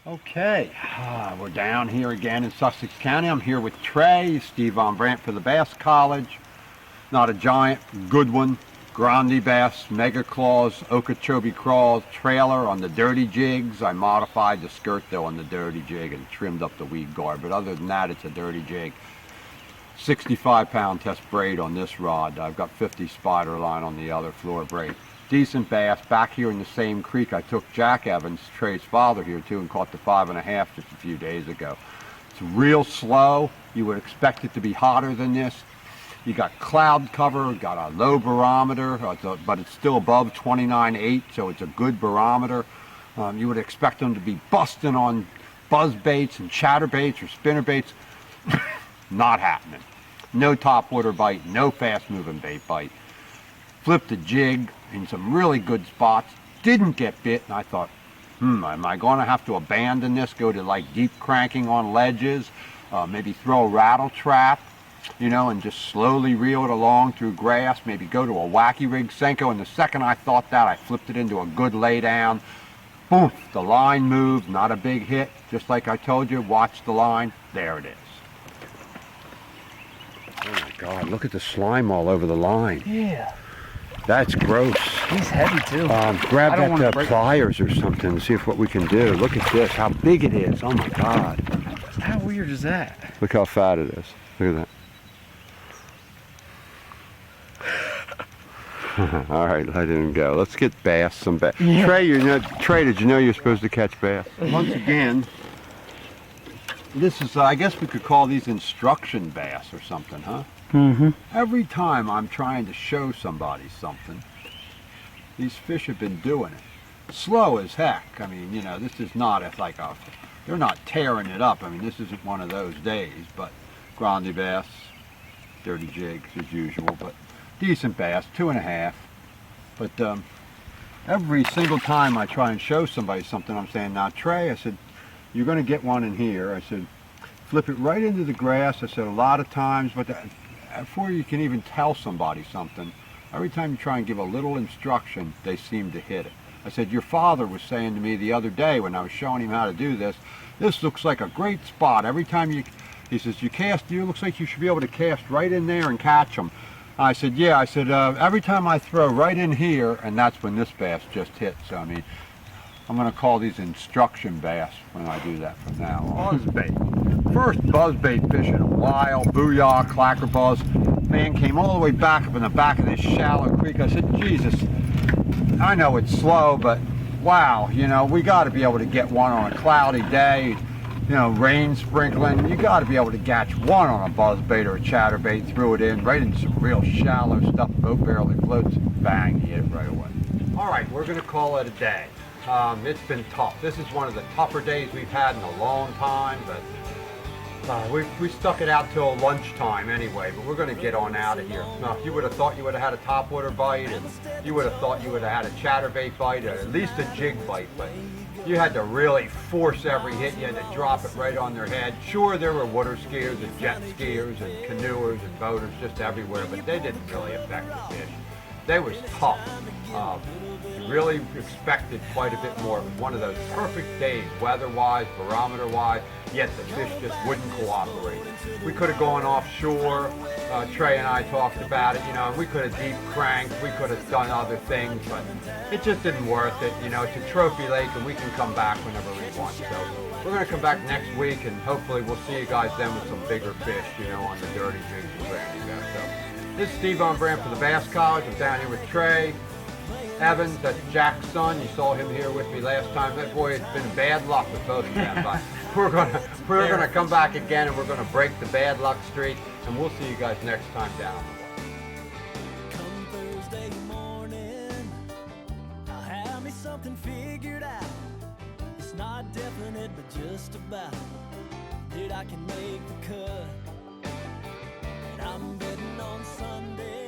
Okay, we're down here again in Sussex County. I'm here with Trey, Steve Von Brandt for the Bass College. Not a giant, good one. Grande bass, mega claws, Okeechobee craws, trailer on the dirty jigs. I modified the skirt though on the dirty jig and trimmed up the weed guard, but other than that, it's a dirty jig. 65-pound test braid on this rod. I've got 50 spider line on the other floor braid. Decent bass. Back here in the same creek, I took Jack Evans, Trey's father, here too, and caught the 5.5 just a few days ago. It's real slow. You would expect it to be hotter than this. You got cloud cover, got a low barometer, but it's still above 29.8, so it's a good barometer. You would expect them to be busting on buzz baits and chatter baits or spinner baits. Not happening. No topwater bite, no fast moving bait bite. Flipped the jig in some really good spots, didn't get bit, and I thought, am I going to have to abandon this, go to like deep cranking on ledges, maybe throw a rattle trap, you know, and just slowly reel it along through grass, maybe go to a wacky rig Senko. And the second I thought that, I flipped it into a good lay down. Boom, the line moved, not a big hit, just like I told you. Watch the line, there it is. Oh my God, look at the slime all over the line. Yeah. That's gross. He's heavy too. Grab that pliers or something and see if what we can do. Look at this, how big it is. Oh my God. How weird is that? Look how fat it is. Look at that. All right, let him go. Let's get bass, some bass. Yeah. Trey, did you know you're supposed to catch bass? Once again, this is, I guess we could call these instruction bass or something, huh? Mm-hmm. Every time I'm trying to show somebody something, these fish have been doing it. Slow as heck. I mean, you know, this is not like a, they're not tearing it up. I mean, this isn't one of those days, but grande bass, dirty jigs as usual, but decent bass, 2.5. But every single time I try and show somebody something, I'm saying, now Trey, I said, you're going to get one in here. I said, flip it right into the grass. I said, a lot of times, but before you can even tell somebody something, every time you try and give a little instruction, they seem to hit it. I said, your father was saying to me the other day when I was showing him how to do this, this looks like a great spot. Every time he says, you looks like you should be able to cast right in there and catch them. I said, yeah. I said, every time I throw right in here, and that's when this bass just hit. So, I mean, I'm going to call these instruction bass when I do that from now on. Buzzbait. First buzzbait fish in a while. Booyah, clacker buzz. Man came all the way back up in the back of this shallow creek. I said, Jesus, I know it's slow, but wow, you know, we got to be able to get one on a cloudy day. You know, rain sprinkling, you got to be able to catch one on a buzzbait or a chatterbait, throw it in right into some real shallow stuff, boat barely floats, bang, you hit it right away. All right, we're going to call it a day. It's been tough. This is one of the tougher days we've had in a long time, but we stuck it out till lunchtime anyway, but we're going to get on out of here. Now, if you would have thought you would have had a topwater bite, and you would have thought you would have had a chatterbait bite, or at least a jig bite, but you had to really force every hit. You had to drop it right on their head. Sure, there were water skiers and jet skiers and canoers and boaters just everywhere, but they didn't really affect the fish. They was tough. You really expected quite a bit more. It was one of those perfect days, weather-wise, barometer-wise, yet the fish just wouldn't cooperate. We could have gone offshore. Trey and I talked about it, you know, we could have deep cranked, we could have done other things, but it just didn't worth it. You know, it's a trophy lake and we can come back whenever we want. So we're going to come back next week and hopefully we'll see you guys then with some bigger fish, you know, on the dirty jigs and ready to go. So this is Steve Von Brandt for the Bass College. I'm down here with Trey Evans, that's Jack's son. You saw him here with me last time. That boy, it's been bad luck with both of them, but we're gonna come back again and we're gonna break the bad luck streak, and we'll see you guys next time down. Come Thursday morning, I'll have me something figured out. It's not definite, but just about that I can make the cut. And I'm betting on Sunday.